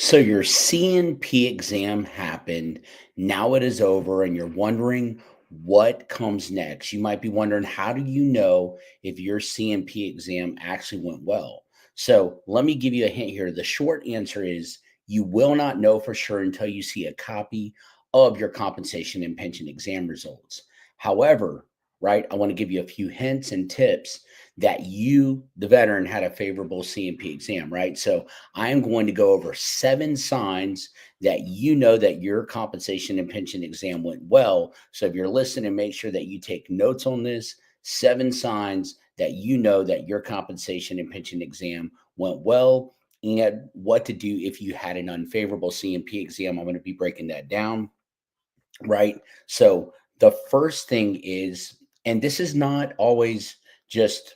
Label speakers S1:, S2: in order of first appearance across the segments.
S1: So your CNP exam happened. Now it is over, and you're wondering what comes next. You might be wondering, how do you know if your CNP exam actually went well? So let me give you a hint here. The short answer is you will not know for sure until you see a copy of your compensation and pension exam results. However, right, I want to give you a few hints and tips that you, the veteran, had a favorable CNP exam, right? So I am going to go over 7 signs that you know that your compensation and pension exam went well. So if you're listening, make sure that you take notes on this. 7 signs that you know that your compensation and pension exam went well, and what to do if you had an unfavorable CMP exam. I'm going to be breaking that down, right? So the first thing is, and this is not always just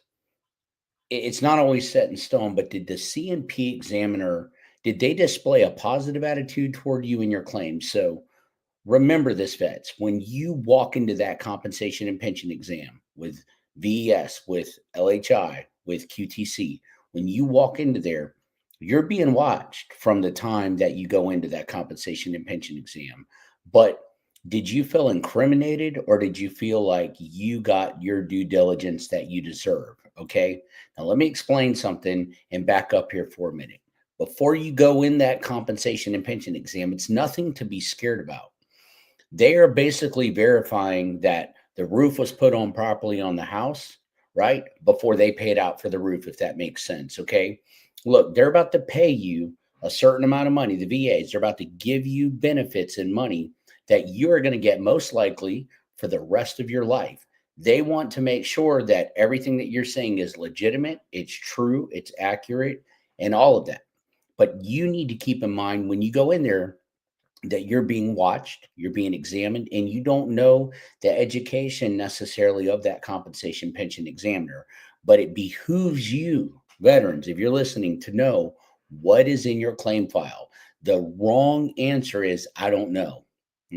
S1: it's not always set in stone, but did the CNP examiner, did they display a positive attitude toward you and your claims? So remember this, vets, when you walk into that compensation and pension exam with VES, with LHI, with QTC, when you walk into there, you're being watched from the time that you go into that compensation and pension exam. But did you feel incriminated, or did you feel like you got your due diligence that you deserve? Okay. Now, let me explain something and back up here for a minute. Before you go in that compensation and pension exam, it's nothing to be scared about. They are basically verifying that the roof was put on properly on the house, right? Before they paid out for the roof, if that makes sense. Okay. Look, they're about to pay you a certain amount of money. The VAs, they're about to give you benefits and money that you are going to get most likely for the rest of your life. They want to make sure that everything that you're saying is legitimate, it's true, it's accurate, and all of that. But you need to keep in mind when you go in there that you're being watched, you're being examined, and you don't know the education necessarily of that compensation pension examiner. But it behooves you, veterans, if you're listening, to know what is in your claim file. The wrong answer is, I don't know.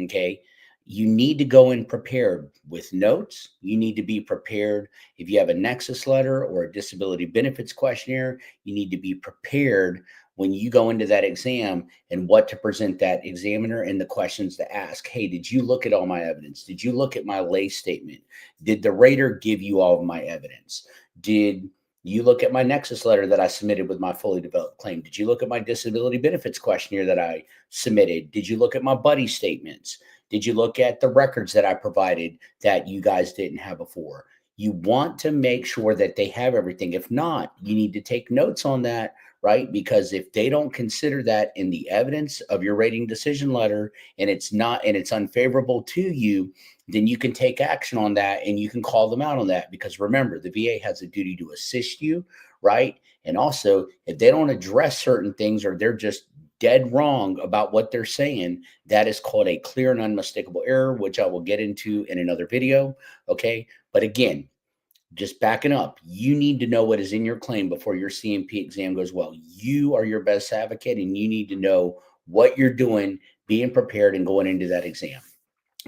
S1: Okay. You need to go in prepared with notes. You need to be prepared. If you have a nexus letter or a disability benefits questionnaire, you need to be prepared when you go into that exam and what to present that examiner and the questions to ask. Hey, did you look at all my evidence? Did you look at my lay statement? Did the rater give you all of my evidence? Did you look at my nexus letter that I submitted with my fully developed claim? Did you look at my disability benefits questionnaire that I submitted? Did you look at my buddy statements? Did you look at the records that I provided that you guys didn't have before? You want to make sure that they have everything. If not, you need to take notes on that, right? Because if they don't consider that in the evidence of your rating decision letter, and it's not, and it's unfavorable to you, then you can take action on that and you can call them out on that. Because remember, the VA has a duty to assist you, right? And also, if they don't address certain things, or they're just dead wrong about what they're saying, that is called a clear and unmistakable error, which I will get into in another video. Okay. But again, just backing up, you need to know what is in your claim before your CMP exam goes well. You are your best advocate, and you need to know what you're doing, being prepared, and going into that exam.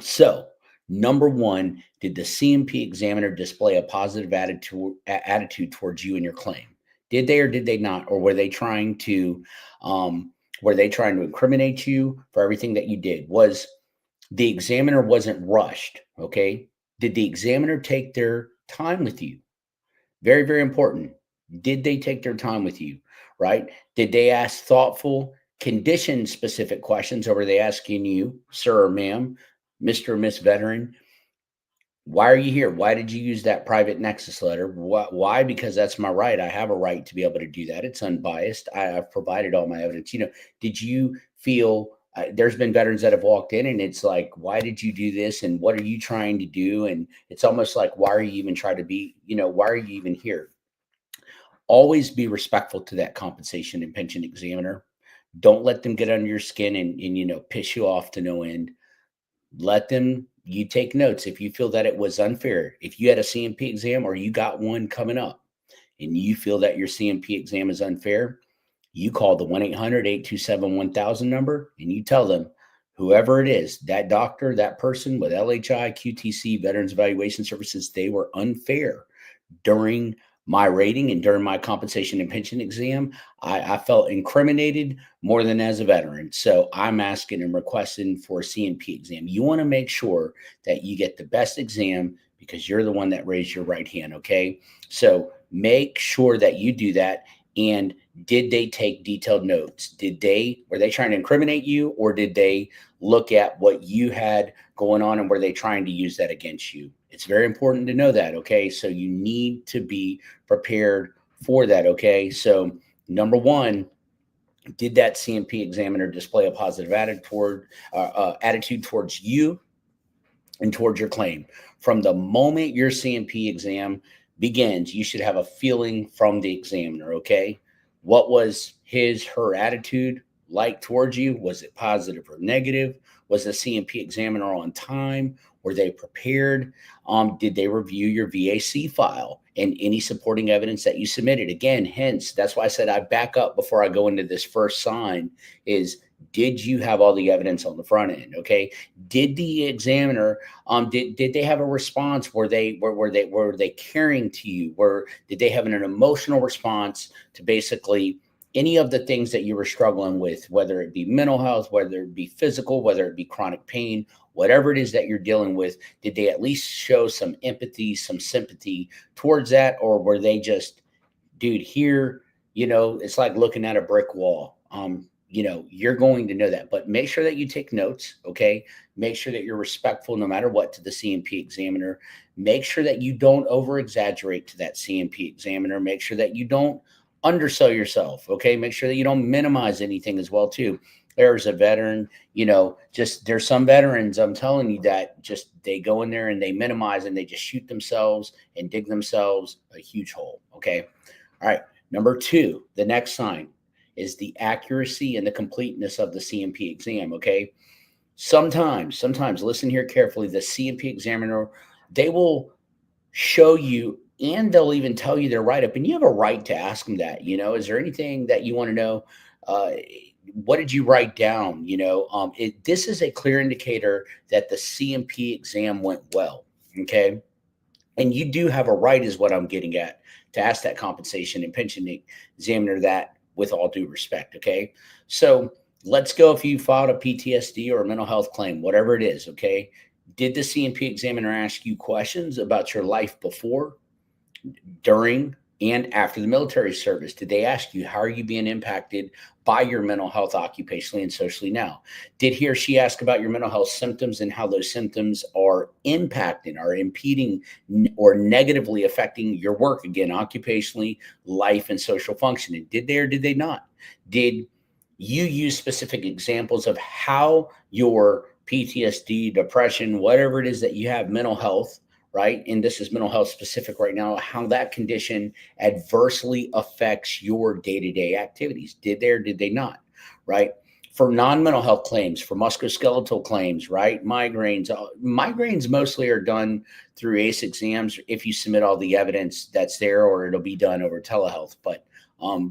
S1: So, number one, did the CMP examiner display a positive attitude towards you and your claim? Did they, or did they not? Or um, were they trying to incriminate you for everything that you did? Was the examiner wasn't rushed? Okay. Did the examiner take their time with you? Very, very important. Did they take their time with you? Right? Did they ask thoughtful, condition specific questions, or were they asking you, sir or ma'am, Mr. or Miss Veteran, why are you here? Why did you use that private nexus letter? Why? Because that's my right. I have a right to be able to do that. It's unbiased. I've provided all my evidence. Did you feel there's been veterans that have walked in and it's like, why did you do this? And what are you trying to do? And it's almost like, why are you even trying to be, why are you even here? Always be respectful to that compensation and pension examiner. Don't let them get under your skin and piss you off to no end. Let them, you take notes if you feel that it was unfair. If you had a CMP exam or you got one coming up and you feel that your CMP exam is unfair, you call the 1-800-827-1000 number and you tell them, whoever it is, that doctor, that person with LHI, QTC, Veterans Evaluation Services, they were unfair during my rating and during my compensation and pension exam, I felt incriminated more than as a veteran. So I'm asking and requesting for a CMP exam. You want to make sure that you get the best exam because you're the one that raised your right hand. Okay. So make sure that you do that. And did they take detailed notes? Were they trying to incriminate you, or did they look at what you had going on and were they trying to use that against you? It's very important to know that. Okay. So you need to be prepared for that. Okay. So, number one, did that CMP examiner display a positive attitude towards you and towards your claim? From the moment your CMP exam begins, you should have a feeling from the examiner. Okay. What was her attitude like towards you? Was it positive or negative? Was the CMP examiner on time? Were they prepared? Did they review your VAC file and any supporting evidence that you submitted? Again, hence, that's why I said I back up before I go into this first sign is, did you have all the evidence on the front end? Okay. Did the examiner did they have a response? Were they caring to you? Did they have an emotional response to basically any of the things that you were struggling with, whether it be mental health, whether it be physical, whether it be chronic pain, whatever it is that you're dealing with? Did they at least show some empathy, some sympathy towards that? Or were they just, dude, here, it's like looking at a brick wall. You're going to know that, but make sure that you take notes. Okay. Make sure that you're respectful no matter what to the CMP examiner. Make sure that you don't over exaggerate to that CMP examiner. Make sure that you don't undersell yourself. Okay. Make sure that you don't minimize anything as well, too. There's a veteran, just there's some veterans, I'm telling you, that just they go in there and they minimize and they just shoot themselves and dig themselves a huge hole. Okay. All right. Number two, the next sign is the accuracy and the completeness of the CMP exam. Okay. Sometimes, listen here carefully, the CMP examiner, they will show you and they'll even tell you their write up, and you have a right to ask them that. Is there anything that you want to know? Uh, what did you write down? This is a clear indicator that the CMP exam went well. Okay. And you do have a right, is what I'm getting at, to ask that compensation and pension examiner that with all due respect. Okay. So let's go. If you filed a PTSD or a mental health claim, whatever it is, okay, did the CMP examiner ask you questions about your life before, during, and after the military service? Did they ask you, how are you being impacted by your mental health occupationally and socially now? Did he or she ask about your mental health symptoms and how those symptoms are impacting, are impeding, or negatively affecting your work, again, occupationally, life, and social functioning? Did they or did they not? Did you use specific examples of how your PTSD, depression, whatever it is that you have, mental health, right? And this is mental health specific right now, how that condition adversely affects your day to day activities? Did they or did they not? Right? For non mental health claims, for musculoskeletal claims, right? Migraines mostly are done through ACE exams if you submit all the evidence that's there, or it'll be done over telehealth. But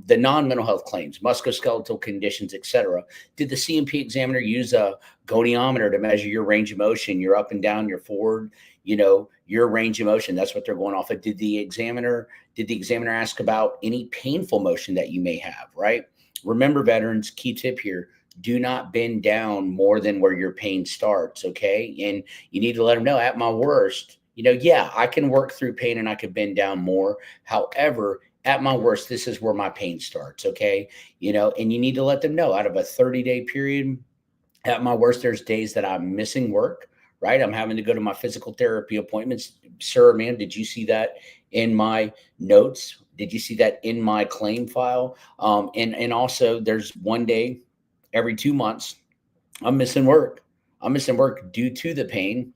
S1: the non-mental health claims, musculoskeletal conditions, etc. Did the CMP examiner use a goniometer to measure your range of motion, your up and down, your forward, your range of motion? That's what they're going off of. Did the examiner ask about any painful motion that you may have, right? Remember, veterans, key tip here, do not bend down more than where your pain starts, okay? And you need to let them know, at my worst, yeah, I can work through pain and I could bend down more. However, at my worst, this is where my pain starts, okay? And you need to let them know, out of a 30-day period, at my worst, there's days that I'm missing work, right? I'm having to go to my physical therapy appointments. Sir, ma'am, did you see that in my notes? Did you see that in my claim file? And also, there's one day every 2 months I'm missing work. I'm missing work due to the pain,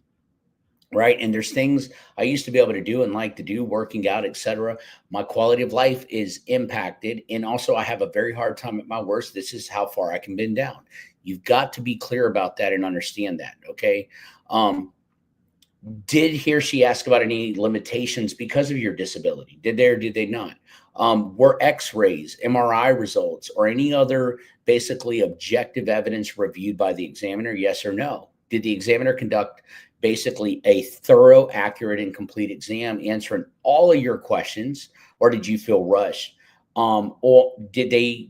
S1: right? And there's things I used to be able to do and like to do, working out, etc. My quality of life is impacted, and also I have a very hard time at my worst. This is how far I can bend down. You've got to be clear about that and understand that. Okay. Did he or she ask about any limitations because of your disability? Did they or did they not? Were x-rays, MRI results, or any other basically objective evidence reviewed by the examiner? Yes or no? Did the examiner conduct basically a thorough, accurate, and complete exam, answering all of your questions, or did you feel rushed? Or did they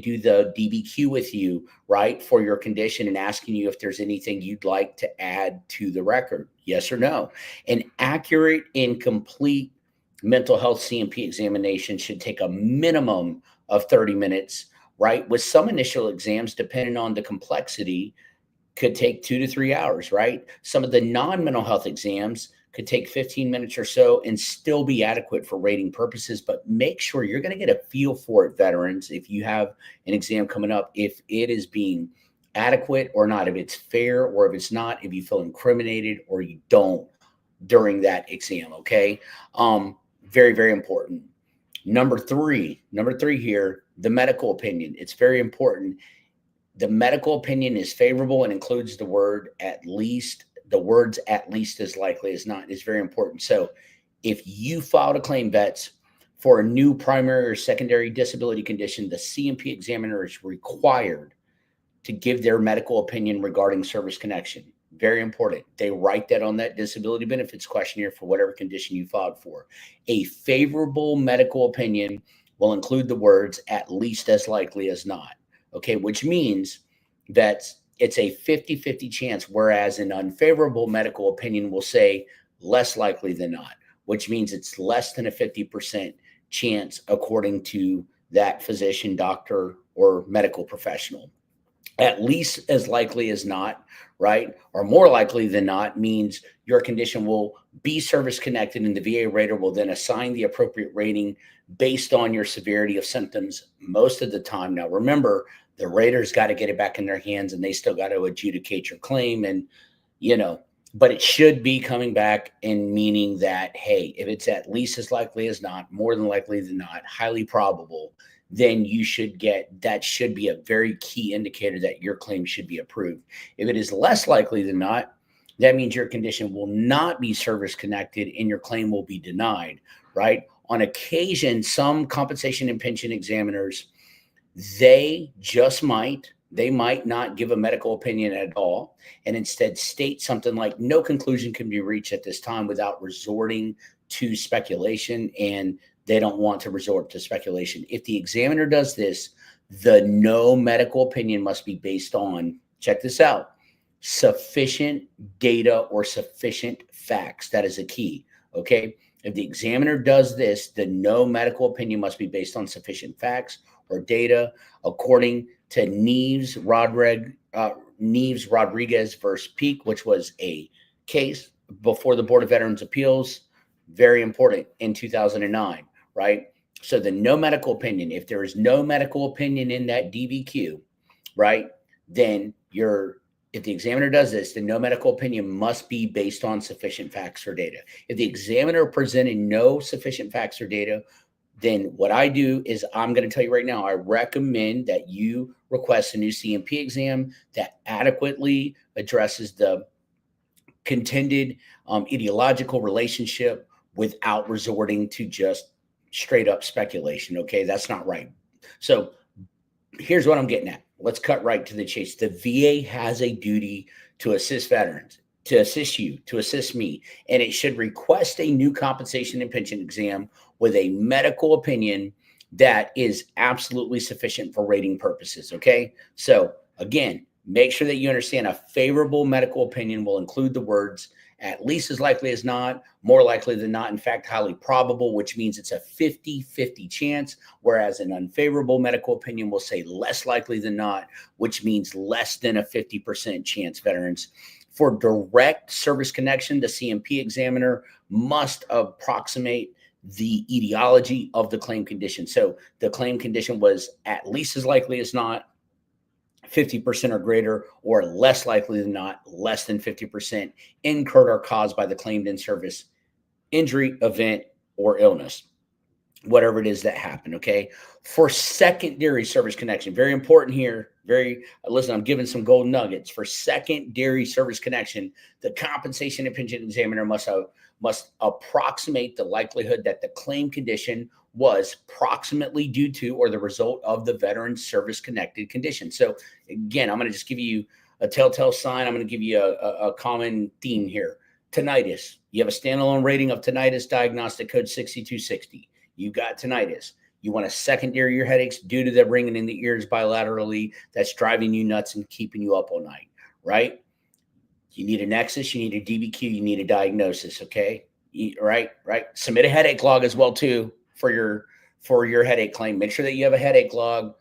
S1: do the DBQ with you, right, for your condition and asking you if there's anything you'd like to add to the record? Yes or no? An accurate and complete mental health CMP examination should take a minimum of 30 minutes, right? With some initial exams, depending on the complexity, could take 2 to 3 hours, right? Some of the non mental health exams could take 15 minutes or so and still be adequate for rating purposes. But make sure you're going to get a feel for it, veterans, if you have an exam coming up, if it is being adequate or not, if it's fair or if it's not, if you feel incriminated or you don't during that exam. Okay. Very, very important. Number three here, the medical opinion. It's very important. The medical opinion is favorable and includes the word at least. The words at least as likely as not is very important. So if you filed a claim, vets, for a new primary or secondary disability condition, the CMP examiner is required to give their medical opinion regarding service connection. Very important. They write that on that disability benefits questionnaire for whatever condition you filed for. A favorable medical opinion will include the words at least as likely as not. Okay, which means that it's a 50-50 chance, whereas an unfavorable medical opinion will say less likely than not, which means it's less than a 50% chance according to that physician, doctor, or medical professional. At least as likely as not, right? Or more likely than not means your condition will be service connected, and the VA rater will then assign the appropriate rating based on your severity of symptoms most of the time. Now, remember, the rater's got to get it back in their hands and they still got to adjudicate your claim. And, you know, but it should be coming back and meaning that, hey, if it's at least as likely as not, more than likely than not, highly probable, then you should get, that should be a very key indicator that your claim should be approved. If it is less likely than not, that means your condition will not be service connected and your claim will be denied, right? On occasion, some compensation and pension examiners, they might not give a medical opinion at all and instead state something like no conclusion can be reached at this time without resorting to speculation, and they don't want to resort to speculation. If the examiner does this, the no medical opinion must be based on, check this out, sufficient data or sufficient facts. That is a key. Okay. If the examiner does this, the no medical opinion must be based on sufficient facts or data, according to Neves Rodriguez versus Peak, which was a case before the Board of Veterans Appeals, very important, in 2009, right? So the no medical opinion, if there is no medical opinion in that DBQ, right, then if the examiner does this, the no medical opinion must be based on sufficient facts or data. If the examiner presented no sufficient facts or data, then what I do is I'm going to tell you right now, I recommend that you request a new CMP exam that adequately addresses the contended ideological relationship without resorting to just straight up speculation. Okay, that's not right. So here's what I'm getting at. Let's cut right to the chase. The VA has a duty to assist veterans, to assist you, to assist me, and it should request a new compensation and pension exam with a medical opinion that is absolutely sufficient for rating purposes. Okay. So again, make sure that you understand a favorable medical opinion will include the words at least as likely as not, more likely than not, in fact, highly probable, which means it's a 50-50 chance, whereas an unfavorable medical opinion will say less likely than not, which means less than a 50% chance, veterans. For direct service connection, the CMP examiner must approximate the etiology of the claim condition. So the claim condition was at least as likely as not, 50% or greater, or less likely than not, less than 50%, incurred or caused by the claimed in service injury, event, or illness, whatever it is that happened. Okay. For secondary service connection, very important here. Listen, I'm giving some gold nuggets. For secondary service connection, the compensation and pension examiner must approximate the likelihood that the claim condition was proximately due to or the result of the veteran's service connected condition. So again, I'm going to just give you a telltale sign. I'm going to give you a common theme here. Tinnitus. You have a standalone rating of tinnitus, diagnostic code 6260. You got tinnitus. You want to secondary your headaches due to the ringing in the ears bilaterally that's driving you nuts and keeping you up all night, right? You need a nexus, you need a DBQ, you need a diagnosis, okay? Right, right. Submit a headache log as well too for your headache claim. Make sure that you have a headache log.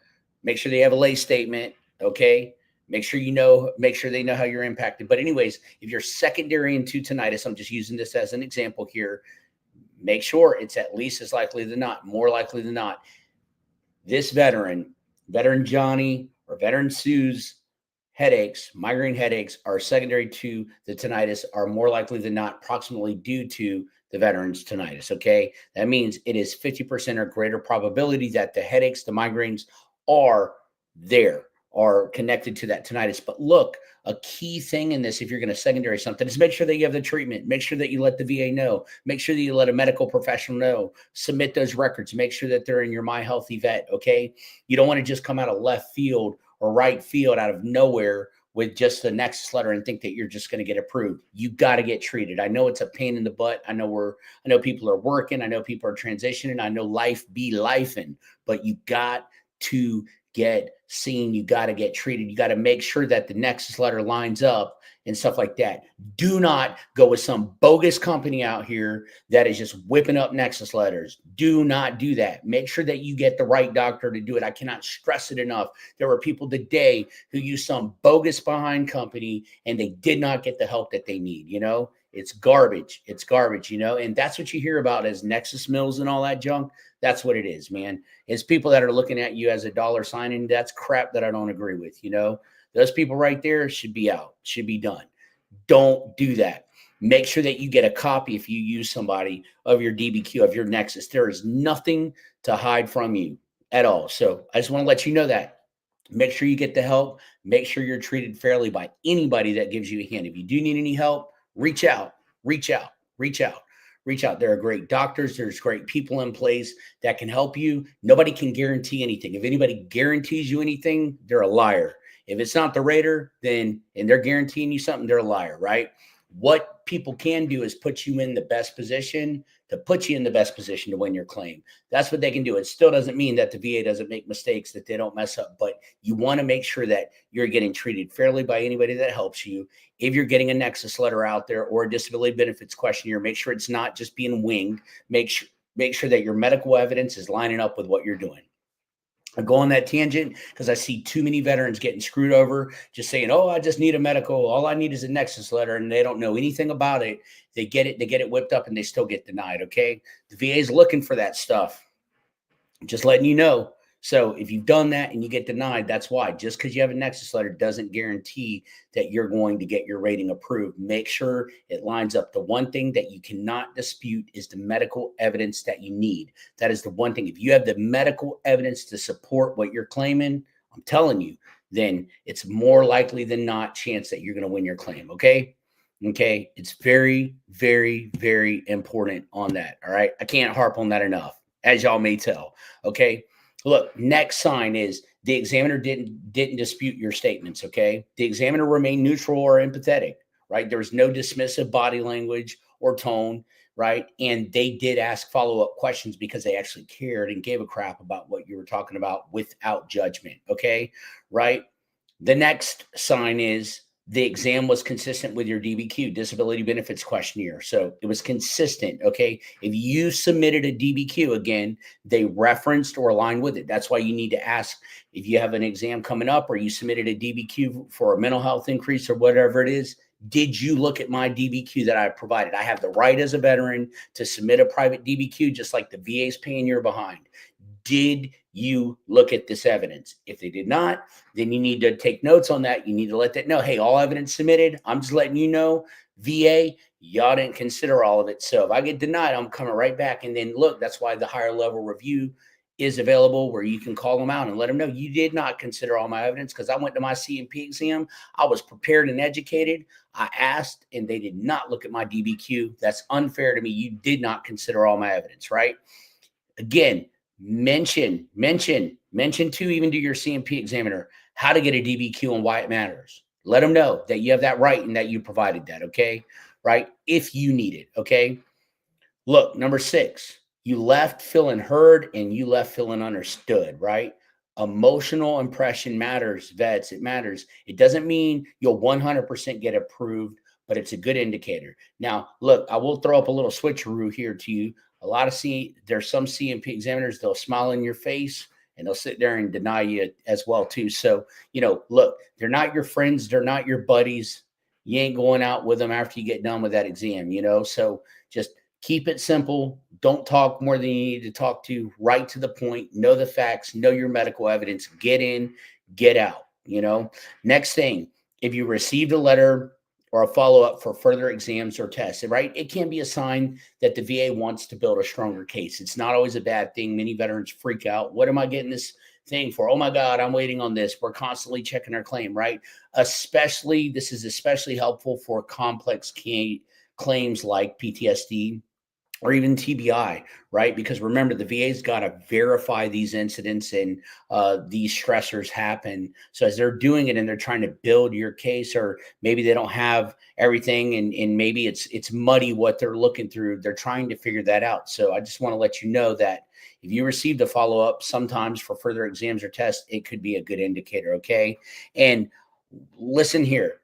S1: Make sure they have a lay statement, okay? Make sure they know how you're impacted. But anyways, if you're secondary into tinnitus, I'm just using this as an example here, make sure it's at least as likely than not, more likely than not, this veteran Johnny or veteran Sue's headaches, migraine headaches, are secondary to the tinnitus, are more likely than not proximately due to the veteran's tinnitus. Okay. That means it is 50% or greater probability that the headaches, the migraines are there, are connected to that tinnitus. But look, a key thing in this, if you're going to secondary something, is make sure that you have the treatment. Make sure that you let the VA know. Make sure that you let a medical professional know. Submit those records. Make sure that they're in your My Healthy Vet. Okay. You don't want to just come out of left field or right field out of nowhere with just the nexus letter and think that you're just going to get approved. You got to get treated. I know it's a pain in the butt. I know people are working. I know people are transitioning. I know life be lifing, but you got to get seen. You got to get treated. You got to make sure that the nexus letter lines up and stuff like that. Do not go with some bogus company out here that is just whipping up nexus letters. Do not do that. Make sure that you get the right doctor to do it. I cannot stress it enough. There were people today who used some bogus behind company and they did not get the help that they need. It's garbage. It's garbage, and that's what you hear about as nexus mills and all that junk. That's what it is, man. It's people that are looking at you as a dollar sign, and that's crap that I don't agree with. Those people right there should be out, should be done. Don't do that. Make sure that you get a copy if you use somebody of your DBQ, of your nexus. There is nothing to hide from you at all. So I just want to let you know that. Make sure you get the help. Make sure you're treated fairly by anybody that gives you a hand. If you do need any help, reach out, reach out, reach out, reach out. There are great doctors. There's great people in place that can help you. Nobody can guarantee anything. If anybody guarantees you anything, they're a liar. If it's not the rater, then, and they're guaranteeing you something, they're a liar, right? What people can do is put you in the best position to win your claim. That's what they can do. It still doesn't mean that the VA doesn't make mistakes, that they don't mess up, but you want to make sure that you're getting treated fairly by anybody that helps you. If you're getting a nexus letter out there or a disability benefits questionnaire, make sure it's not just being winged. Make sure that your medical evidence is lining up with what you're doing. I go on that tangent because I see too many veterans getting screwed over, just saying, "Oh, I just need a medical. All I need is a nexus letter," and they don't know anything about it. They get it whipped up, and they still get denied. Okay, the VA is looking for that stuff. Just letting you know. So if you've done that and you get denied, that's why. Just because you have a nexus letter doesn't guarantee that you're going to get your rating approved. Make sure it lines up. The one thing that you cannot dispute is the medical evidence that you need. That is the one thing. If you have the medical evidence to support what you're claiming, I'm telling you, then it's more likely than not chance that you're going to win your claim. Okay. Okay. It's very, very, very important on that. All right. I can't harp on that enough, as y'all may tell. Okay. Look, next sign is the examiner didn't dispute your statements. Okay. The examiner remained neutral or empathetic, right? There was no dismissive body language or tone, right? And they did ask follow-up questions because they actually cared and gave a crap about what you were talking about without judgment. Okay. Right. The next sign is the exam was consistent with your DBQ, disability benefits questionnaire. So it was consistent. Okay. If you submitted a DBQ, again, they referenced or aligned with it. That's why you need to ask if you have an exam coming up or you submitted a DBQ for a mental health increase or whatever it is. Did you look at my DBQ that I provided? I have the right as a veteran to submit a private DBQ, just like the VA is paying your behind. Did you look at this evidence? If they did not, then you need to take notes on that. You need to let that know. Hey, all evidence submitted. I'm just letting you know, VA, y'all didn't consider all of it. So if I get denied, I'm coming right back. And then look, that's why the higher level review is available where you can call them out and let them know you did not consider all my evidence because I went to my C&P exam. I was prepared and educated. I asked and they did not look at my DBQ. That's unfair to me. You did not consider all my evidence, right? Again, mention to even to your C&P examiner how to get a DBQ and why it matters. Let them know that you have that right and that you provided that. Okay. Right. If you need it. Okay. Look, number 6, You left feeling heard and you left feeling understood, right? Emotional impression matters, vets. It matters. It doesn't mean you'll 100% get approved, but it's a good indicator. Now, look, I will throw up a little switcheroo here to you. A lot of there's some CMP examiners, they'll smile in your face and they'll sit there and deny you as well too. So, look, they're not your friends, they're not your buddies. You ain't going out with them after you get done with that exam. So just keep it simple. Don't talk more than you need to talk to. Right to the point. Know the facts. Know your medical evidence. Get in, get out. Next thing, if you received a letter or a follow up for further exams or tests, right? It can be a sign that the VA wants to build a stronger case. It's not always a bad thing. Many veterans freak out. What am I getting this thing for? Oh my God, I'm waiting on this. We're constantly checking our claim, right? This is especially helpful for complex claims like PTSD or even TBI, right? Because remember, the VA's got to verify these incidents and these stressors happen. So as they're doing it and they're trying to build your case, or maybe they don't have everything, and maybe it's muddy what they're looking through. They're trying to figure that out. So I just want to let you know that if you received a follow up, sometimes for further exams or tests, it could be a good indicator. Okay, and listen here.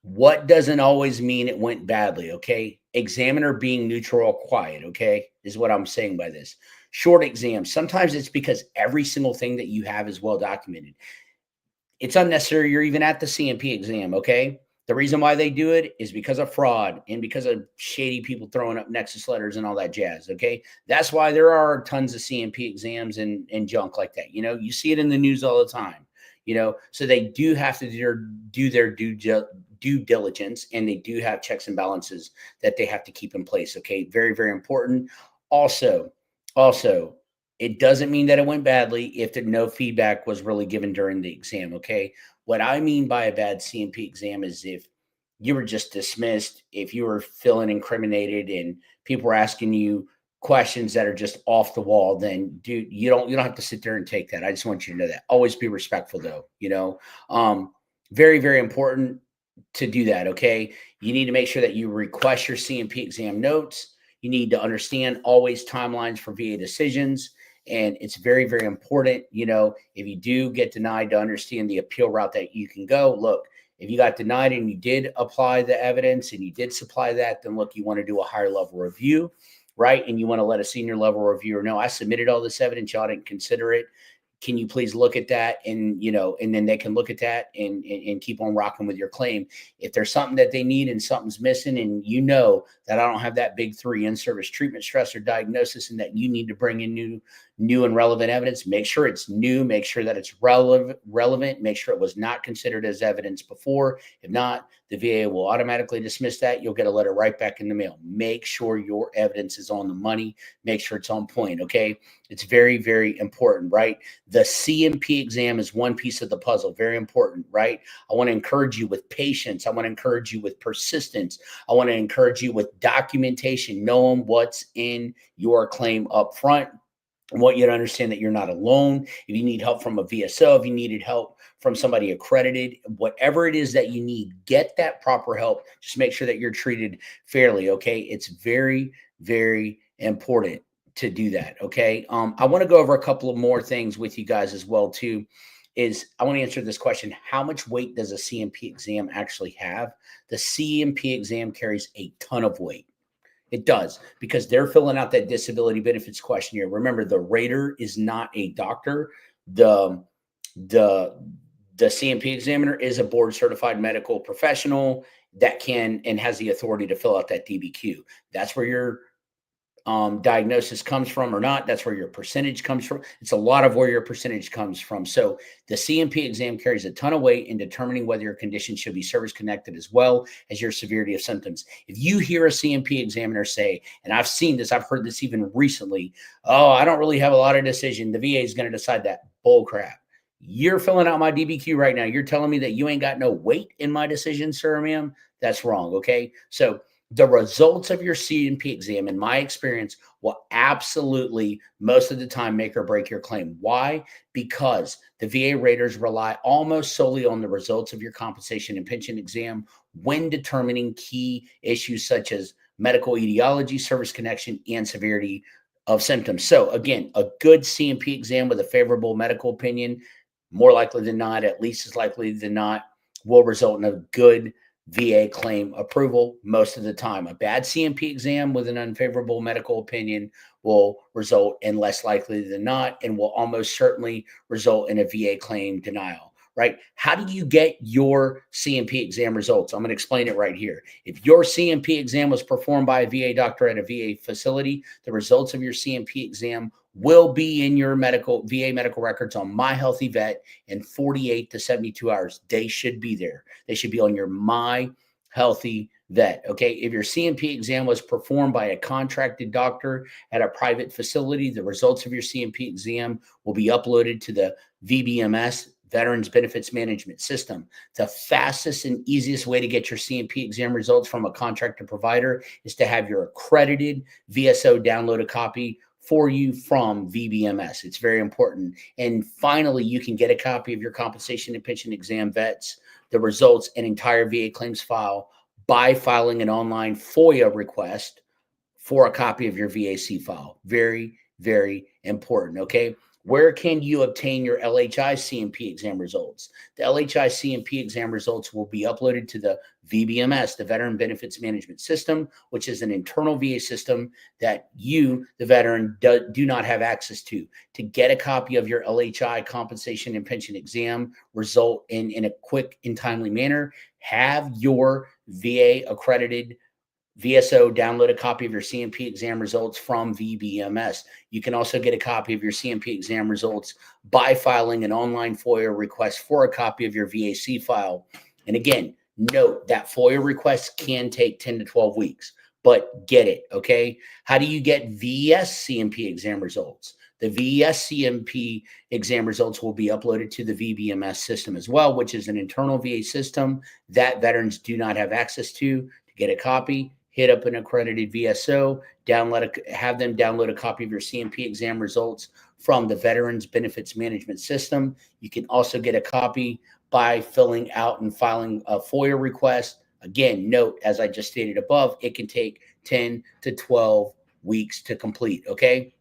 S1: What doesn't always mean it went badly, okay? Examiner being neutral or quiet, okay, is what I'm saying by this. Short exams, sometimes it's because every single thing that you have is well documented. It's unnecessary you're even at the CMP exam, okay? The reason why they do it is because of fraud and because of shady people throwing up nexus letters and all that jazz, okay? That's why there are tons of CMP exams and junk like that. You see it in the news all the time. So they do have to do their due diligence, and they do have checks and balances that they have to keep in place, okay? Very, very important. Also, it doesn't mean that it went badly if no feedback was really given during the exam, okay? What I mean by a bad CMP exam is if you were just dismissed, if you were feeling incriminated and people were asking you questions that are just off the wall, then dude, you don't have to sit there and take that. I just want you to know that. Always be respectful though. Very, very important to do that, okay? You need to make sure that you request your CMP exam notes. You need to understand always timelines for VA decisions. And it's very, very important, if you do get denied, to understand the appeal route that you can go. Look, if you got denied and you did apply the evidence and you did supply that, then look, you want to do a higher level review, right? And you want to let a senior level reviewer know, I submitted all this evidence, y'all didn't consider it. Can you please look at that? And then they can look at that and keep on rocking with your claim. If there's something that they need and something's missing, and that I don't have that big 3 in-service treatment stress or diagnosis, and that you need to bring in new and relevant evidence, make sure it's new, make sure that it's relevant, make sure it was not considered as evidence before. If not, the VA will automatically dismiss that. You'll get a letter right back in the mail. Make sure your evidence is on the money. Make sure it's on point, okay? It's very, very important, right? The CMP exam is one piece of the puzzle, very important, right? I want to encourage you with patience. I want to encourage you with persistence. I want to encourage you with documentation, knowing what's in your claim up front. I want you to understand that you're not alone. If you need help from a VSO, if you needed help from somebody accredited, whatever it is that you need, get that proper help. Just make sure that you're treated fairly, okay? It's very, very important to do that, okay? I want to go over a couple of more things with you guys as well, too. I want to answer this question. How much weight does a CMP exam actually have? The CMP exam carries a ton of weight. It does, because they're filling out that disability benefits questionnaire. Remember, the rater is not a doctor. The the the CMP examiner is a board certified medical professional that can and has the authority to fill out that DBQ. That's where your diagnosis comes from or not. That's where your percentage comes from. It's a lot of where your percentage comes from. So the CMP exam carries a ton of weight in determining whether your condition should be service connected as well as your severity of symptoms. If you hear a CMP examiner say, and I've seen this, I've heard this even recently, oh, I don't really have a lot of decision, the VA is going to decide that. Bull crap. You're filling out my DBQ right now. You're telling me that you ain't got no weight in my decision, sir, ma'am? That's wrong. Okay. So the results of your CMP exam, in my experience, will absolutely most of the time make or break your claim. Why? Because the VA raters rely almost solely on the results of your compensation and pension exam when determining key issues such as medical etiology, service connection, and severity of symptoms. So again, a good C&P exam with a favorable medical opinion, more likely than not, at least as likely than not, will result in a good VA claim approval most of the time. A bad C&P exam with an unfavorable medical opinion will result in less likely than not and will almost certainly result in a VA claim denial. Right? How do you get your C&P exam results? I'm going to explain it right here. If your C&P exam was performed by a VA doctor at a VA facility, the results of your C&P exam will be in your VA medical records on My Healthy Vet in 48 to 72 hours. They should be there. They should be on your My Healthy Vet. Okay. If your C&P exam was performed by a contracted doctor at a private facility, the results of your C&P exam will be uploaded to the VBMS, Veterans Benefits Management System. The fastest and easiest way to get your C&P exam results from a contractor provider is to have your accredited VSO download a copy for you from VBMS. It's very important. And finally, you can get a copy of your compensation and pension exam vets, the results, and entire VA claims file by filing an online FOIA request for a copy of your VAC file. Very, very important. Okay. Where can you obtain your LHI C&P exam results? The LHI C&P exam results will be uploaded to the VBMS, the Veteran Benefits Management System, which is an internal VA system that you, the veteran, do not have access to. To get a copy of your LHI compensation and pension exam result in a quick and timely manner, have your VA accredited VSO download a copy of your C&P exam results from VBMS. You can also get a copy of your C&P exam results by filing an online FOIA request for a copy of your VAC file. And again, note that FOIA requests can take 10 to 12 weeks, but get it, okay? How do you get VES C&P exam results? The VES C&P exam results will be uploaded to the VBMS system as well, which is an internal VA system that veterans do not have access to. To get a copy, hit up an accredited VSO, have them download a copy of your C&P exam results from the Veterans Benefits Management System. You can also get a copy by filling out and filing a FOIA request. Again, note, as I just stated above, it can take 10 to 12 weeks to complete, okay?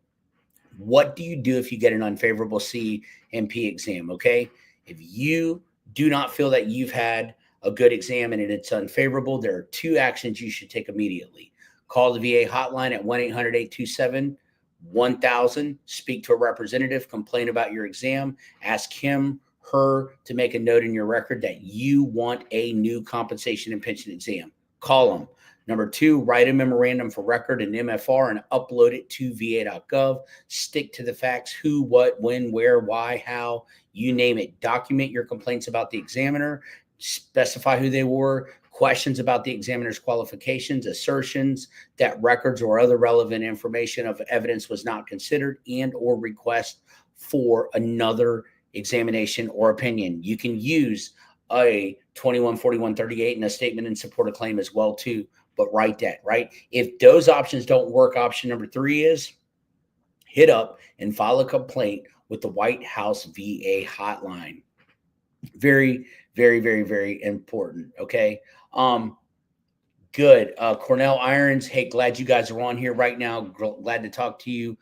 S1: What do you do if you get an unfavorable C&P exam, okay? If you do not feel that you've had a good exam and it's unfavorable, there are two actions you should take immediately. Call the VA hotline at 1-800-827-1000, speak to a representative, complain about your exam, ask him, her to make a note in your record that you want a new compensation and pension exam. Call them. Number two, write a memorandum for record, an MFR, and upload it to va.gov. Stick to the facts: who, what, when, where, why, how, you name it. Document your complaints about the examiner. Specify who they were, questions about the examiner's qualifications, assertions that records or other relevant information of evidence was not considered, and or request for another examination or opinion. You can use a 214138 and a statement in support of claim as well too, but write that, right? If those options don't work, option number three is hit up and file a complaint with the White House VA hotline. Very, very, very, very important. Okay. Good. Cornell Irons. Hey, glad you guys are on here right now. Glad to talk to you.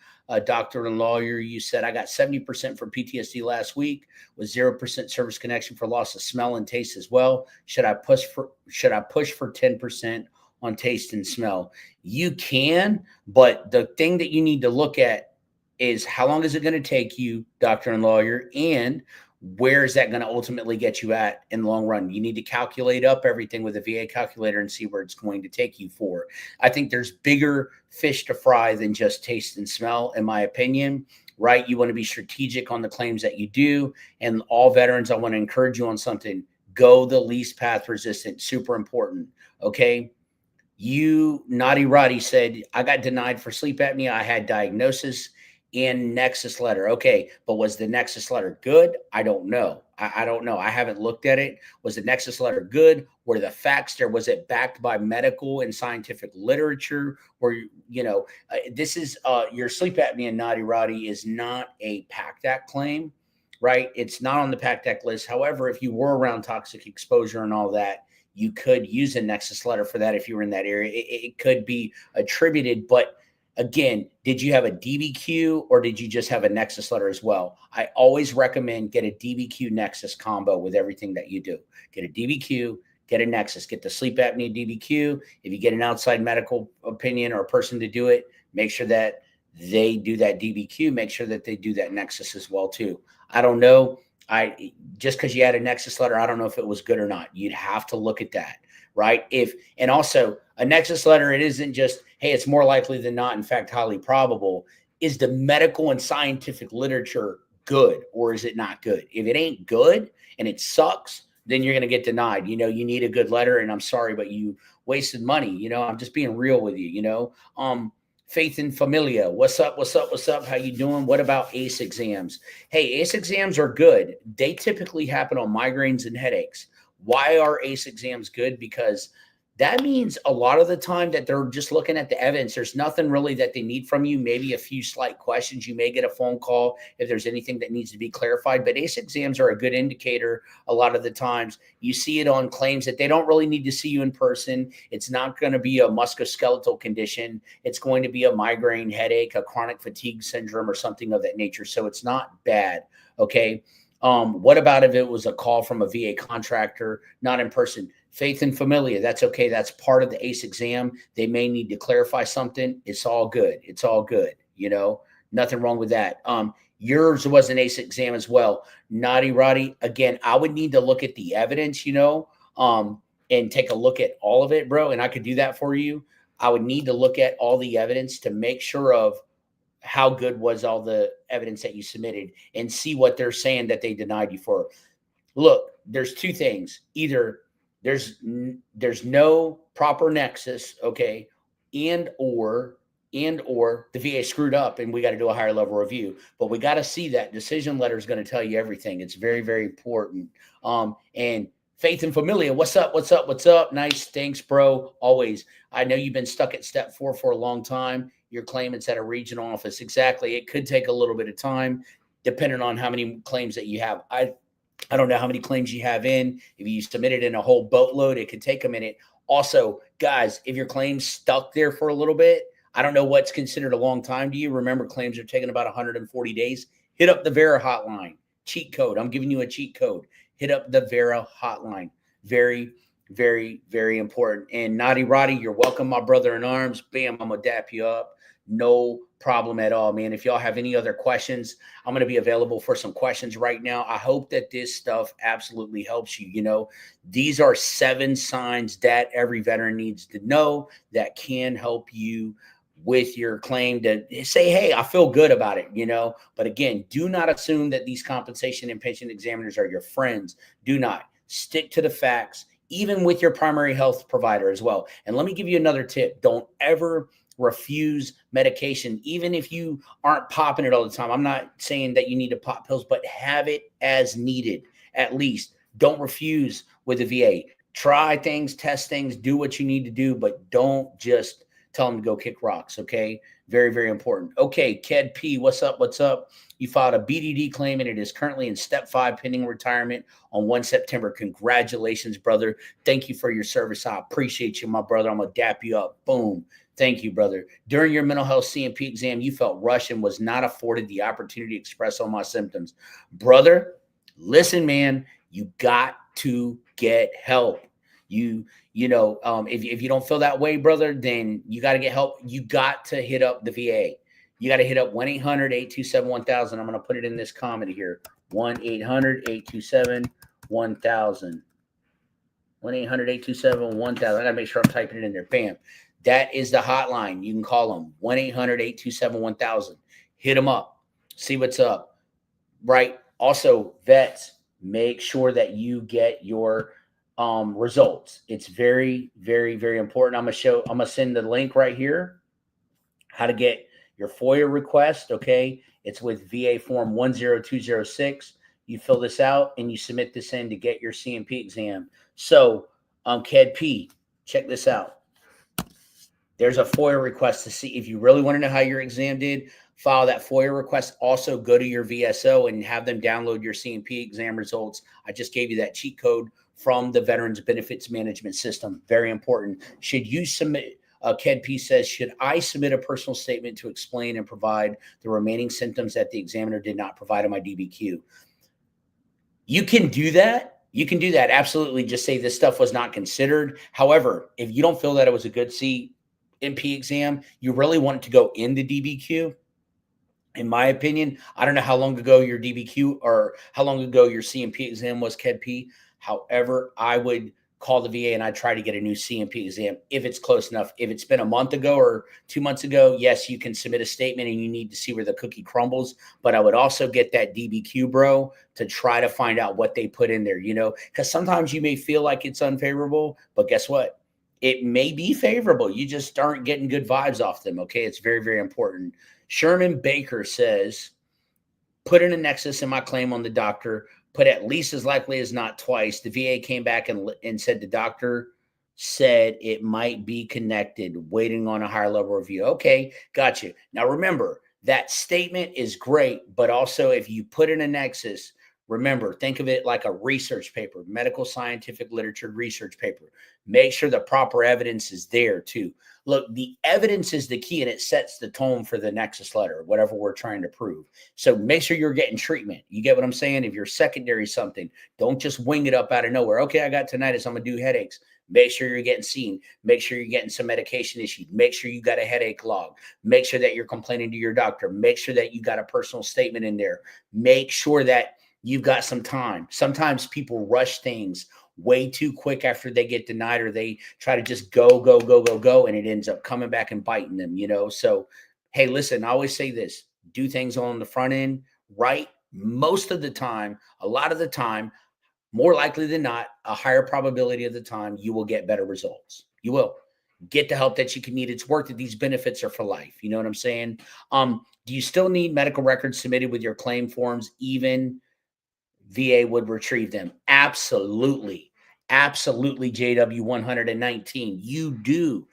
S1: Doctor and lawyer, you said I got 70% for PTSD last week with 0% service connection for loss of smell and taste as well. Should I push for 10% on taste and smell? You can, but the thing that you need to look at is how long is it going to take you, doctor and lawyer, and where is that going to ultimately get you at in the long run? You need to calculate up everything with a VA calculator and see where it's going to take you for. I think there's bigger fish to fry than just taste and smell, in my opinion, right? You want to be strategic on the claims that you do. And all veterans, I want to encourage you on something. Go the least path resistant. Super important. Okay. You, Naughty Roddy, said, I got denied for sleep apnea. I had diagnosis and Nexus letter. Okay, but was the Nexus letter good? I don't know. I don't know. I haven't looked at it. Was the Nexus letter good? Were the facts there? Was it backed by medical and scientific literature? Or, this is your sleep apnea, Naughty Roddy, is not a PACT Act claim, right? It's not on the PACT Act list. However, if you were around toxic exposure and all that, you could use a Nexus letter for that if you were in that area. It could be attributed, but Again, did you have a DBQ or did you just have a Nexus letter as well? I always recommend get a DBQ Nexus combo with everything that you do. Get a DBQ, get a Nexus, get the sleep apnea DBQ. If you get an outside medical opinion or a person to do it, make sure that they do that DBQ. Make sure that they do that Nexus as well too. I don't know. I just because you had a Nexus letter, I don't know if it was good or not. You'd have to look at that, right? If and also a Nexus letter, it isn't just, hey, it's more likely than not, in fact, highly probable. Is the medical and scientific literature good or is it not good? If it ain't good and it sucks, then you're going to get denied. You need a good letter, and I'm sorry, but you wasted money. I'm just being real with you. Faith and Familia, what's up? What's up? What's up? How you doing? What about ACE exams? Hey, ACE exams are good. They typically happen on migraines and headaches. Why are ACE exams good? Because that means a lot of the time that they're just looking at the evidence. There's nothing really that they need from you. Maybe a few slight questions. You may get a phone call if there's anything that needs to be clarified. But ACE exams are a good indicator a lot of the times. You see it on claims that they don't really need to see you in person. It's not going to be a musculoskeletal condition. It's going to be a migraine headache, a chronic fatigue syndrome, or something of that nature. So it's not bad. Okay. What about if it was a call from a VA contractor, not in person? Faith and Familia, that's okay. That's part of the ACE exam. They may need to clarify something. It's all good. It's all good. Nothing wrong with that. Yours was an ACE exam as well. Naughty Roddy, again, I would need to look at the evidence, and take a look at all of it, bro. And I could do that for you. I would need to look at all the evidence to make sure of how good was all the evidence that you submitted and see what they're saying that they denied you for. Look, there's two things. Either there's no proper nexus, okay, and or the VA screwed up and we got to do a higher level review. But we got to see that decision letter is going to tell you everything. It's very, very important. And Faith and Familia, what's up? What's up? What's up? Nice. Thanks, bro. Always. I know you've been stuck at step 4 for a long time. Your claimant's at a regional office. Exactly. It could take a little bit of time depending on how many claims that you have. I don't know how many claims you have in. If you submitted in a whole boatload, it could take a minute. Also, guys, if your claim's stuck there for a little bit, I don't know what's considered a long time to you. Remember, claims are taking about 140 days. Hit up the Vera hotline. Cheat code. I'm giving you a cheat code. Hit up the Vera hotline. Very, very, very important. And Naughty Roddy, you're welcome, my brother in arms. Bam, I'm going to dap you up. No problem at all, man. If y'all have any other questions, I'm going to be available for some questions right now. I hope that this stuff absolutely helps you. These are 7 signs that every veteran needs to know that can help you with your claim to say, hey, I feel good about it, But again, do not assume that these compensation and pension examiners are your friends. Do not. Stick to the facts, even with your primary health provider as well. And let me give you another tip. Don't ever refuse medication, even if you aren't popping it all the time. I'm not saying that you need to pop pills, but have it as needed. At least don't refuse with the VA. Try things, test things, do what you need to do, but don't just tell them to go kick rocks. Okay. Very, very important. Okay. Ked P, what's up? What's up? You filed a BDD claim and it is currently in step 5 pending retirement on 1 September. Congratulations, brother. Thank you for your service. I appreciate you, my brother. I'm going to dap you up. Boom. Thank you, brother. During your mental health CMP exam, you felt rushed and was not afforded the opportunity to express all my symptoms. Brother, listen, man, you got to get help. If you don't feel that way, brother, then you got to get help. You got to hit up the VA. You got to hit up 1-800-827-1000. I'm going to put it in this comment here. 1-800-827-1000. 1-800-827-1000. I got to make sure I'm typing it in there. Bam. That is the hotline. You can call them 1-800-827-1000. Hit them up. See what's up. Right. Also, vets, make sure that you get your results. It's very, very, very important. I'm going to send the link right here, how to get your FOIA request. Okay. It's with VA form 10206. You fill this out and you submit this in to get your CMP exam. So, Ked P, check this out. There's a FOIA request to see if you really want to know how your exam did. File that FOIA request. Also, go to your VSO and have them download your CMP exam results. I just gave you that cheat code from the Veterans Benefits Management System. Very important. Should you submit KedP says, should I submit a personal statement to explain and provide the remaining symptoms that the examiner did not provide in my DBQ? You can do that. You can do that. Absolutely. Just say this stuff was not considered. However, if you don't feel that it was a good CMP exam, you really want it to go in the DBQ. In my opinion, I don't know how long ago your DBQ or how long ago your CMP exam was, KedP. However, I would call the VA and I try to get a new CMP exam if it's close enough. If it's been a month ago or 2 months ago, yes, you can submit a statement and you need to see where the cookie crumbles. But I would also get that DBQ, bro, to try to find out what they put in there, because sometimes you may feel like it's unfavorable, but guess what? It may be favorable. You just aren't getting good vibes off them. Okay. It's very, very important. Sherman Baker says, put in a nexus in my claim on the doctor, put at least as likely as not twice. The VA came back and said the doctor said it might be connected, waiting on a higher level review. Okay, got you. Now remember, that statement is great, but also if you put in a nexus, remember, think of it like a research paper, medical scientific literature research paper. Make sure the proper evidence is there too. Look, the evidence is the key and it sets the tone for the nexus letter, whatever we're trying to prove. So make sure you're getting treatment. You get what I'm saying? If you're secondary something, don't just wing it up out of nowhere. Okay, I got tinnitus, I'm going to do headaches. Make sure you're getting seen. Make sure you're getting some medication issued. Make sure you got a headache log. Make sure that you're complaining to your doctor. Make sure that you got a personal statement in there. Make sure that you've got some time. Sometimes people rush things way too quick after they get denied, or they try to just go, and it ends up coming back and biting them, So, hey, listen, I always say this: do things on the front end right. Most of the time, a lot of the time, more likely than not, a higher probability of the time, you will get better results. You will get the help that you can need. It's worth it. These benefits are for life. You know what I'm saying? Do you still need medical records submitted with your claim forms, even VA would retrieve them? Absolutely. Absolutely, JW 119. You do.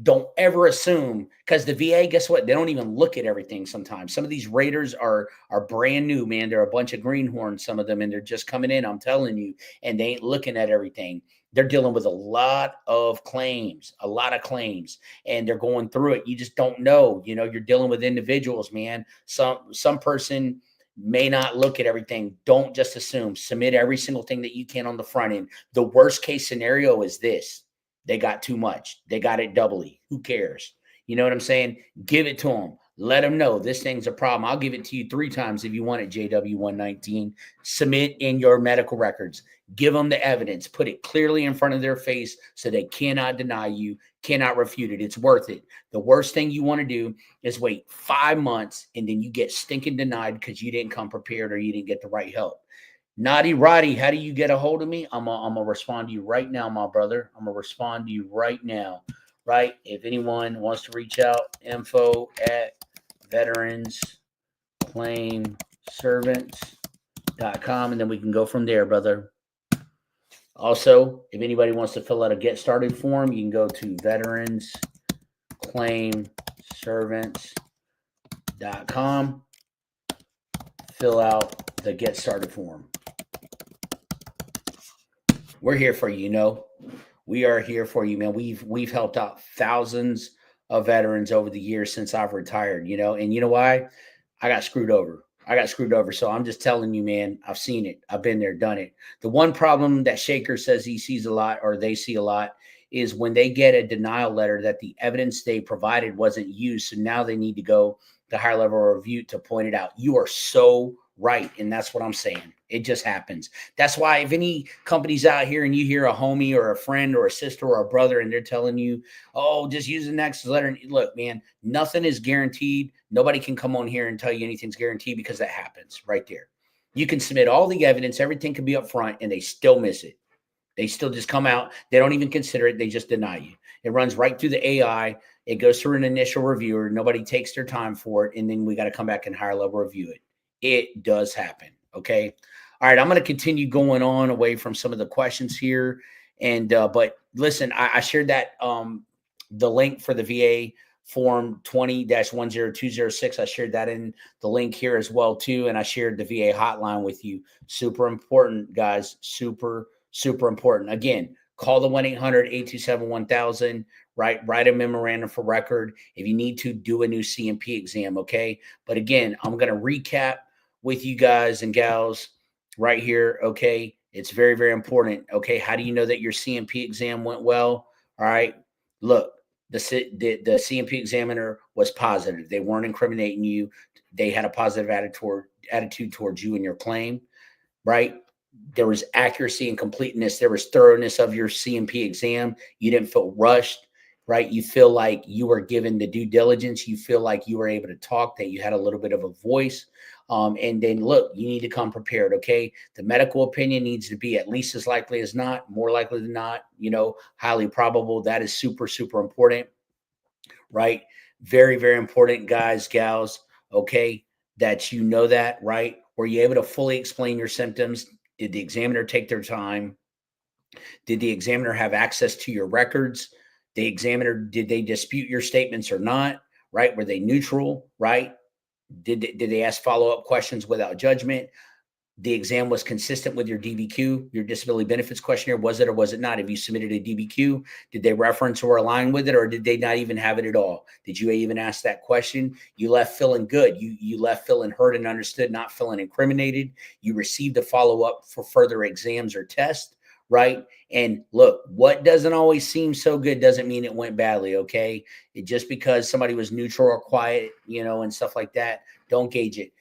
S1: Don't ever assume, because the VA, guess what? They don't even look at everything sometimes. Some of these raiders are brand new, man. They're a bunch of greenhorns, some of them, and they're just coming in, I'm telling you, and they ain't looking at everything. They're dealing with a lot of claims, and they're going through it. You just don't know. You're dealing with individuals, man. Some person may not look at everything. Don't just assume. Submit every single thing that you can on the front end. The worst case scenario is this: they got too much. They got it doubly. Who cares? You know what I'm saying? Give it to them. Let them know this thing's a problem. I'll give it to you 3 times if you want it, JW119. Submit in your medical records. Give them the evidence. Put it clearly in front of their face so they cannot deny you, cannot refute it. It's worth it. The worst thing you want to do is wait 5 months and then you get stinking denied because you didn't come prepared or you didn't get the right help. Naughty Roddy, how do you get a hold of me? I'm gonna respond to you right now, my brother. I'm gonna respond to you right now. Right? If anyone wants to reach out, info@veteransclaimservants.com, and then we can go from there, brother. Also, if anybody wants to fill out a get started form, you can go to veteransclaimservants.com, fill out the get started form. We're here for you, we are here for you, man. We've helped out thousands of veterans over the years since I've retired, and you know why? I got screwed over. So I'm just telling you, man, I've seen it. I've been there, done it. The one problem that Shaker says he sees a lot, or they see a lot, is when they get a denial letter that the evidence they provided wasn't used. So now they need to go to higher level review to point it out. You are so right. And that's what I'm saying. It just happens. That's why if any company's out here and you hear a homie or a friend or a sister or a brother and they're telling you, oh, just use the next letter. Look, man, nothing is guaranteed. Nobody can come on here and tell you anything's guaranteed, because that happens right there. You can submit all the evidence. Everything can be up front and they still miss it. They still just come out. They don't even consider it. They just deny you. It runs right through the AI. It goes through an initial reviewer. Nobody takes their time for it. And then we got to come back and higher level review it. It does happen. Okay. All right. I'm going to continue going on away from some of the questions here. And, but listen, I shared that, the link for the VA form 20-10206. I shared that in the link here as well too. And I shared the VA hotline with you. Super important, guys. Super important. Again, call the 1-800-827-1000, right? Write a memorandum for record. If you need to, do a new CMP exam, okay? But again, I'm going to recap with you guys and gals right here, okay? It's very, very important, okay? How do you know that your CMP exam went well? All right. Look, the CMP examiner was positive. They weren't incriminating you. They had a positive attitude towards you and your claim, right? There was accuracy and completeness. There was thoroughness of your CMP exam. You didn't feel rushed, right? You feel like you were given the due diligence. You feel like you were able to talk, that you had a little bit of a voice. And then look, you need to come prepared, okay? The medical opinion needs to be at least as likely as not, more likely than not, highly probable. That is super, super important, right? Very, very important, guys, gals, okay, that you know that, right? Were you able to fully explain your symptoms? Did the examiner take their time? Did the examiner have access to your records? Did they dispute your statements or not? Right? Were they neutral? Right? Did they ask follow up questions without judgment? The exam was consistent with your DBQ, your disability benefits questionnaire. Was it or was it not? If you submitted a DBQ, did they reference or align with it, or did they not even have it at all? Did you even ask that question? You left feeling good. You left feeling heard and understood, not feeling incriminated. You received a follow up for further exams or tests, right? And look, what doesn't always seem so good doesn't mean it went badly, okay? Just because somebody was neutral or quiet, and stuff like that, don't gauge it.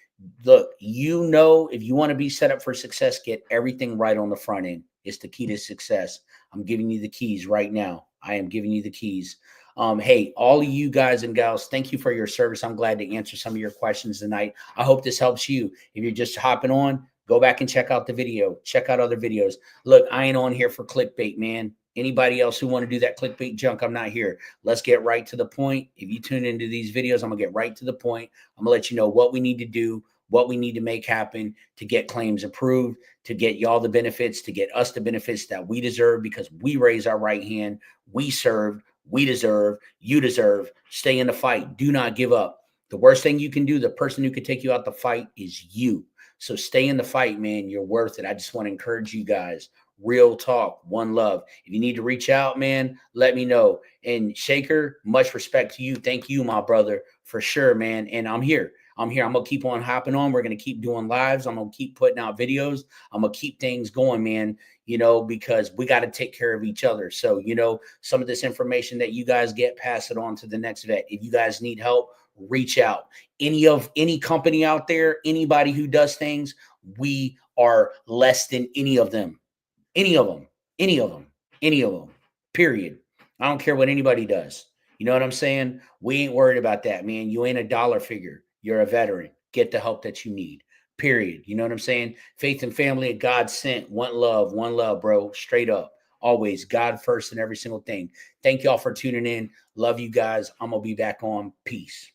S1: Look, if you want to be set up for success, get everything right on the front end. It's the key to success. I'm giving you the keys right now. I am giving you the keys. Hey, all of you guys and gals, thank you for your service. I'm glad to answer some of your questions tonight. I hope this helps you. If you're just hopping on, go back and check out the video. Check out other videos. Look, I ain't on here for clickbait, man. Anybody else who want to do that clickbait junk, I'm not here. Let's get right to the point. If you tune into these videos, I'm going to get right to the point. I'm going to let you know what we need to do, what we need to make happen to get claims approved, to get y'all the benefits, to get us the benefits that we deserve, because we raise our right hand. We served, we deserve, you deserve. Stay in the fight. Do not give up. The worst thing you can do, the person who could take you out the fight, is you. So stay in the fight, man. You're worth it. I just want to encourage you guys. Real talk, one love. If you need to reach out, man, let me know. And Shaker, much respect to you. Thank you, my brother, for sure, man. And I'm here. I'm here. I'm going to keep on hopping on. We're going to keep doing lives. I'm going to keep putting out videos. I'm going to keep things going, man, because we got to take care of each other. So, some of this information that you guys get, pass it on to the next vet. If you guys need help, reach out. Any company out there, anybody who does things, we are less than any of them. Any of them, any of them, any of them, period. I don't care what anybody does. You know what I'm saying? We ain't worried about that, man. You ain't a dollar figure. You're a veteran. Get the help that you need, period. You know what I'm saying? Faith and family, God sent. One love, bro. Straight up. Always God first in every single thing. Thank y'all for tuning in. Love you guys. I'm going to be back on. Peace.